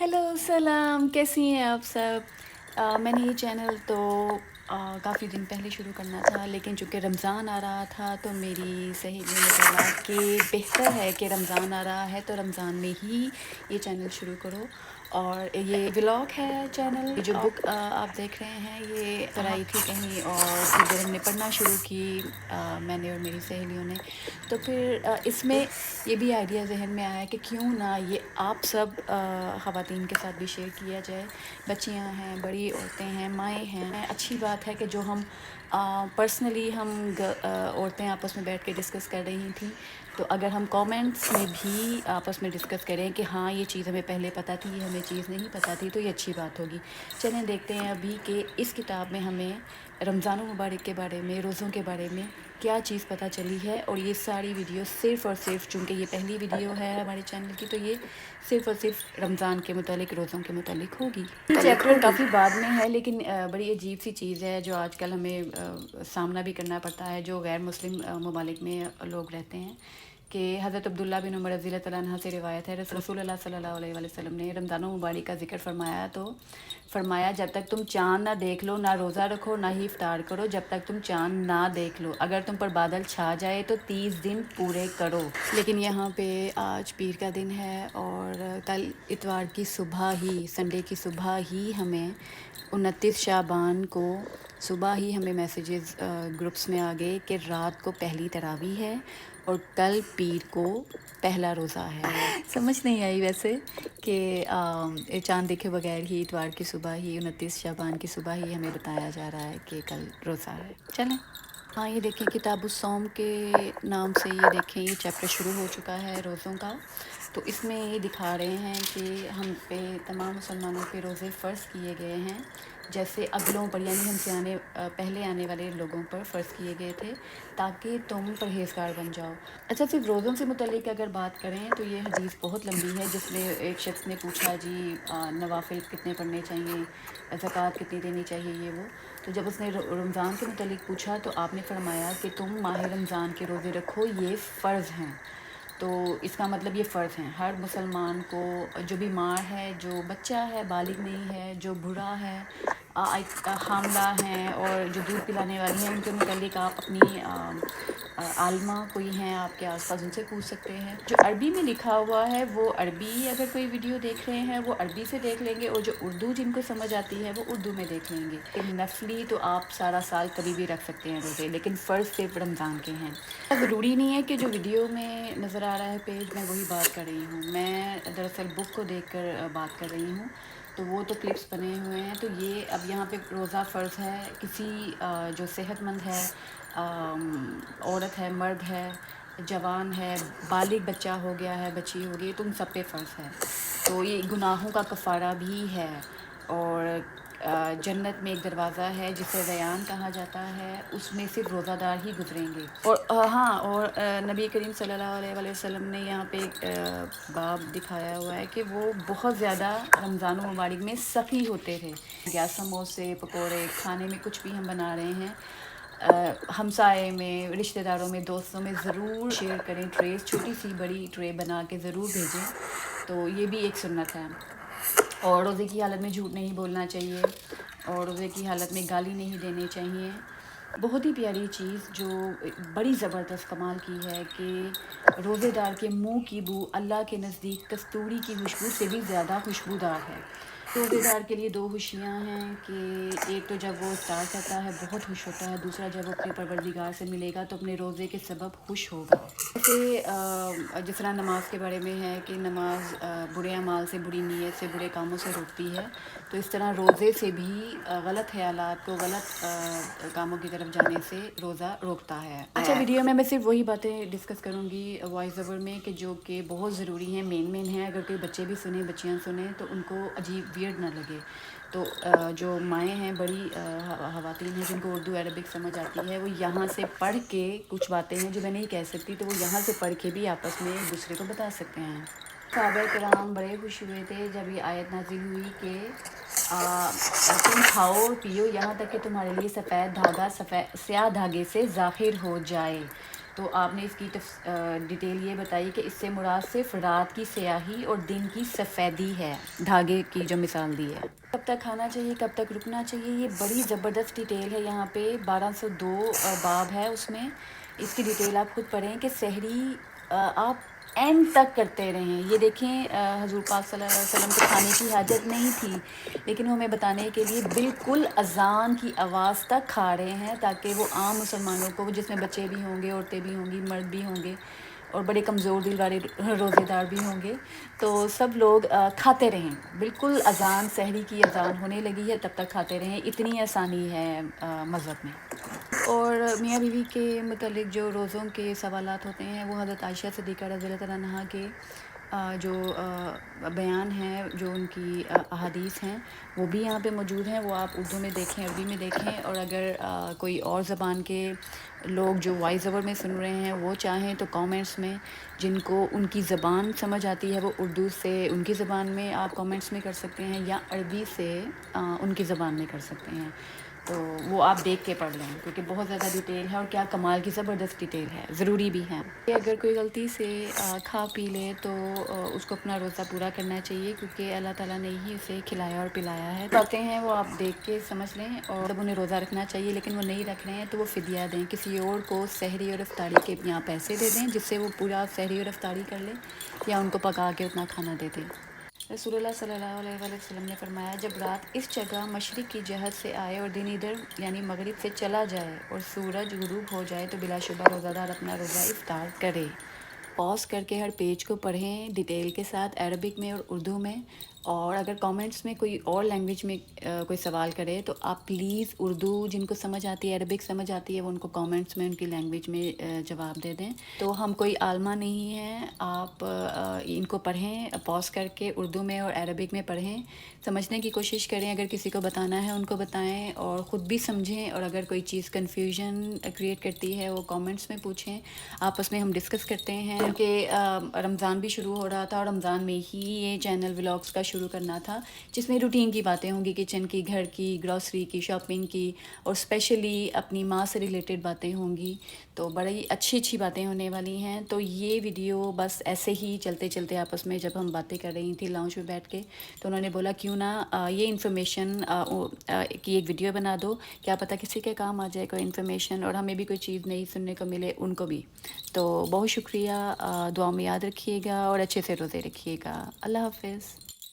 Hello सलाम, कैसी हैं आप सब। मैंने ये चैनल तो काफ़ी दिन पहले शुरू करना था, लेकिन चूँकि रमज़ान आ रहा था तो मेरी सहेलियों ने बोला कि बेहतर है कि रमज़ान आ रहा है तो रमज़ान में ही ये चैनल शुरू करो। और ये व्लॉग है चैनल। ये जो बुक आप देख रहे हैं ये कराई थी कहीं, और फिर जब हमने पढ़ना शुरू की मैंने और मेरी सहेलियों ने, तो फिर इसमें ये भी आइडिया जहन में आया कि क्यों ना ये आप सब ख़वातीन के साथ भी शेयर किया जाए। बच्चियां हैं, बड़ी औरतें हैं, माएँ हैं। अच्छी बात है कि जो हम पर्सनली औरतें आपस में बैठ के डिस्कस कर रही थी, तो अगर हम कमेंट्स में भी आपस में डिस्कस करें कि हाँ ये चीज़ हमें पहले पता थी, ये हमें चीज़ नहीं पता थी, तो ये अच्छी बात होगी। चलें देखते हैं अभी कि इस किताब में हमें रमज़ान मुबारक के बारे में, रोज़ों के बारे में क्या चीज़ पता चली है। और ये सारी वीडियो सिर्फ़ और सिर्फ, चूँकि ये पहली वीडियो है हमारे चैनल की, तो ये सिर्फ़ और सिर्फ रमज़ान के मुतालिक, रोज़ों के मुतालिक होगी। ये चैप्टर काफ़ी बाद में है, लेकिन बड़ी अजीब सी चीज़ है जो आजकल हमें सामना भी करना पड़ता है, जो गैर मुस्लिम ममालिक में लोग रहते हैं, कि हज़रत अब्दुल्ला बिन उमर रज़ी अल्लाह तआला अन्हा से रिवायत है, रसूलुल्लाह सल्लल्लाहु अलैहि वसल्लम ने रमज़ान मुबारक का ज़िक्र फरमाया, तो फरमाया जब तक तुम चाँद ना देख लो ना रोज़ा रखो ना ही इफ्तार करो, जब तक तुम चाँद ना देख लो। अगर तुम पर बादल छा जाए तो 30 दिन पूरे करो। लेकिन यहाँ पे आज पीर का दिन है और कल इतवार की सुबह ही, संडे की सुबह ही हमें 29 शाबान को सुबह ही हमें मैसेजेस ग्रुप्स में आ गए कि रात को पहली तरावी है और कल पीर को पहला रोज़ा है। समझ नहीं आई वैसे कि चाँद देखे बगैर ही इतवार की सुबह ही, 29 शाबान की सुबह ही हमें बताया जा रहा है कि कल रोज़ा है। चलें, हाँ ये देखें किताबुस्सौम के नाम से, ये देखें ये चैप्टर शुरू हो चुका है रोज़ों का। तो इसमें ये दिखा रहे हैं कि हम पे, तमाम मुसलमानों पे रोज़े फ़र्ज़ किए गए हैं, जैसे अगलों पर, यानी हमसे पहले आने वाले लोगों पर फ़र्ज़ किए गए थे, ताकि तुम परहेज़गार बन जाओ। अच्छा, सिर्फ रोज़ों से मुतल्लिक़ अगर बात करें तो ये हदीस बहुत लंबी है, जिसमें एक शख्स ने पूछा जी नवाफ़िल कितने पढ़ने चाहिए, ज़कात कितनी देनी चाहिए, ये वो। तो जब उसने रमज़ान के मुतल्लिक़ पूछा तो आपने फरमाया कि तुम माह रमज़ान के रोज़े रखो, ये फ़र्ज़ हैं। तो इसका मतलब ये फ़र्ज़ हैं, हर मुसलमान को, जो बीमार है, जो बच्चा है, बालिग नहीं है, जो बूढ़ा है, हामला हैं, और जो दूध पिलाने वाली हैं, उनके मुतल्लिक़ आप अपनी आलिमा कोई हैं आपके आसपास, उनसे पूछ सकते हैं। जो अरबी में लिखा हुआ है वो अरबी, अगर कोई वीडियो देख रहे हैं वो अरबी से देख लेंगे, और जो उर्दू जिनको समझ आती है वो उर्दू में देख लेंगे। नफली तो आप सारा साल कभी भी रख सकते हैं रोज़े, लेकिन फ़र्ज़ सिर्फ रमज़ान के हैं। ज़रूरी नहीं है कि जो वीडियो में नज़र आ रहा है पेज में वही बात कर रही हूँ, मैं दरअसल बुक को देखकर बात कर रही हूँ, तो वो तो क्लिप्स बने हुए हैं। तो ये अब यहाँ पे रोज़ा फ़र्ज़ है किसी जो सेहतमंद है, औरत है, मर्द है, जवान है, बालिग बच्चा हो गया है, बच्ची हो गई, तो उन सब पे फ़र्ज़ है। तो ये गुनाहों का कफ़ारा भी है। और जन्नत में एक दरवाज़ा है जिसे रयान कहा जाता है, उसमें सिर्फ रोज़ादार ही गुजरेंगे। और हाँ, और नबी करीम सल्लल्लाहु अलैहि वसल्लम ने यहाँ पे एक बाब दिखाया हुआ है कि वो बहुत ज़्यादा रमज़ान मुबारक में सख़ी होते थे। या समोसे, पकोड़े, खाने में कुछ भी हम बना रहे हैं, हमसाए में, रिश्तेदारों में, दोस्तों में ज़रूर शेयर करें। ट्रेस, छोटी सी बड़ी ट्रे बना के ज़रूर भेजें, तो ये भी एक सुन्नत है। और रोज़े की हालत में झूठ नहीं बोलना चाहिए, और रोज़े की हालत में गाली नहीं देनी चाहिए। बहुत ही प्यारी चीज़ जो बड़ी ज़बरदस्त कमाल की है कि रोज़ेदार के मुंह की बू अल्लाह के नज़दीक कस्तूरी की खुशबू से भी ज़्यादा खुशबूदार है। रोज़ेदार के लिए दो खुशियाँ हैं कि एक तो जब वो इफ्तार करता है बहुत खुश होता है, दूसरा जब वो अपने परवरदिगार से मिलेगा तो अपने रोज़े के सबब खुश होगा। जैसे जिस तरह नमाज के बारे में है कि नमाज बुरे अमाल से, बुरी नीयत से, बुरे कामों से रोकती है, तो इस तरह रोज़े से भी गलत ख्यालात को, गलत कामों की तरफ जाने से रोज़ा रोकता है। अच्छा, वीडियो में मैं सिर्फ वही बातें डिस्कस करूँगी वॉइस ओवर में कि जो कि बहुत ज़रूरी हैं, मेन हैं। अगर कोई बच्चे भी सुने, बच्चियाँ सुने, तो उनको अजीब वियर्ड ना लगे। तो जो माएँ हैं, बड़ी ख़वातीन हैं जिनको उर्दू अरबिक समझ आती है, वो यहाँ से पढ़ के, कुछ बातें हैं जो मैं नहीं कह सकती, तो वो यहाँ से पढ़ के भी आपस में एक दूसरे को बता सकते हैं। सहाबा किराम बड़े खुश हुए थे जब ये आयत नाज़िल हुई कि तुम खाओ और पियो यहाँ तक कि तुम्हारे लिए सफ़ेद धागा स्याह धागे से ज़ाहिर हो जाए। تو آپ نے اس کی ڈیٹیل یہ بتائی کہ اس سے مراد صرف رات کی سیاہی اور دن کی سفیدی ہے، دھاگے کی جو مثال دی ہے۔ کب تک کھانا چاہیے، کب تک رکنا چاہیے، یہ بڑی زبردست ڈیٹیل ہے یہاں پہ، 1202 باب ہے اس میں، اس کی ڈیٹیل آپ خود پڑھیں کہ سحری آپ اینڈ تک کرتے رہیں۔ یہ دیکھیں حضور پاک صلی اللہ علیہ وسلم کو کھانے کی حاجت نہیں تھی، لیکن ہمیں بتانے کے لیے بالکل اذان کی آواز تک کھا رہے ہیں، تاکہ وہ عام مسلمانوں کو، جس میں بچے بھی ہوں گے، عورتیں بھی ہوں گی، مرد بھی ہوں گے، اور بڑے کمزور دل والے روزے دار بھی ہوں گے، تو سب لوگ کھاتے رہیں، بالکل اذان، سحری کی اذان ہونے لگی ہے تب تک کھاتے رہیں، اتنی آسانی ہے مذہب میں۔ اور میاں بیوی کے متعلق جو روزوں کے سوالات ہوتے ہیں، وہ حضرت عائشہ صدیقہ رضی اللہ تعالیٰ عنہا کے جو بیان ہیں، جو ان کی احادیث ہیں، وہ بھی یہاں پہ موجود ہیں، وہ آپ اردو میں دیکھیں، عربی میں دیکھیں، اور اگر کوئی اور زبان کے لوگ جو وائس اوور میں سن رہے ہیں وہ چاہیں تو کامنٹس میں، جن کو ان کی زبان سمجھ آتی ہے، وہ اردو سے ان کی زبان میں آپ کامنٹس میں کر سکتے ہیں، یا عربی سے ان کی زبان میں کر سکتے ہیں، تو وہ آپ دیکھ کے پڑھ لیں، کیونکہ بہت زیادہ ڈیٹیل ہے، اور کیا کمال کی زبردست ڈیٹیل ہے، ضروری بھی ہے کہ اگر کوئی غلطی سے کھا پی لے تو اس کو اپنا روزہ پورا کرنا چاہیے، کیونکہ اللہ تعالیٰ نے ہی اسے کھلایا اور پلایا ہے۔ باتیں ہیں وہ آپ دیکھ کے سمجھ لیں، اور جب انہیں روزہ رکھنا چاہیے لیکن وہ نہیں رکھ رہے ہیں تو وہ فدیہ دیں، کسی اور کو سحری اور افطاری کے یہاں پیسے دے دیں، جس سے وہ پورا سحری اور افطاری کر لے، یا ان کو پکا کے اتنا کھانا دے دیں۔ رسول اللہ صلی اللہ علیہ وآلہ وسلم نے فرمایا، جب رات اس جگہ مشرق کی جہت سے آئے اور دن ادھر یعنی مغرب سے چلا جائے اور سورج غروب ہو جائے تو بلا شبہ روزہ دار اپنا روزہ افطار کرے۔ پاز کر کے ہر پیج کو پڑھیں ڈیٹیل کے ساتھ، عربک میں اور اردو میں، اور اگر کامنٹس میں کوئی اور لینگویج میں کوئی سوال کرے تو آپ پلیز اردو جن کو سمجھ آتی ہے، عربک سمجھ آتی ہے، وہ ان کو کامنٹس میں ان کی لینگویج میں جواب دے دیں۔ تو ہم کوئی عالمہ نہیں ہیں، آپ ان کو پڑھیں، پاز کر کے اردو میں اور عربک میں پڑھیں، سمجھنے کی کوشش کریں، اگر کسی کو بتانا ہے ان کو بتائیں، اور خود بھی سمجھیں، اور اگر کوئی چیز کنفیوژن کریٹ کرتی ہے وہ کامنٹس میں پوچھیں، آپس میں ہم ڈسکس کرتے ہیں، کیونکہ رمضان بھی شروع ہو رہا تھا، اور رمضان میں ہی یہ چینل ولاگس کا شروع کرنا تھا، جس میں روٹین کی باتیں ہوں گی، کچن کی، گھر کی، گروسری کی، شاپنگ کی، اور اسپیشلی اپنی ماں سے ریلیٹڈ باتیں ہوں گی، تو بڑی اچھی اچھی باتیں ہونے والی ہیں۔ تو یہ ویڈیو بس ایسے ہی چلتے چلتے آپس میں جب ہم باتیں کر رہی تھیں لاؤنج میں بیٹھ کے، تو انہوں نے بولا کیوں نہ یہ انفارمیشن کی ایک ویڈیو بنا دو، کیا پتہ کسی کے کام آ جائے کوئی انفارمیشن، اور ہمیں بھی کوئی چیز نئی سننے کو ملے، ان کو بھی۔ تو بہت شکریہ، دعا میں یاد رکھیے گا اور اچھے سے روزے رکھیے گا۔ اللہ حافظ۔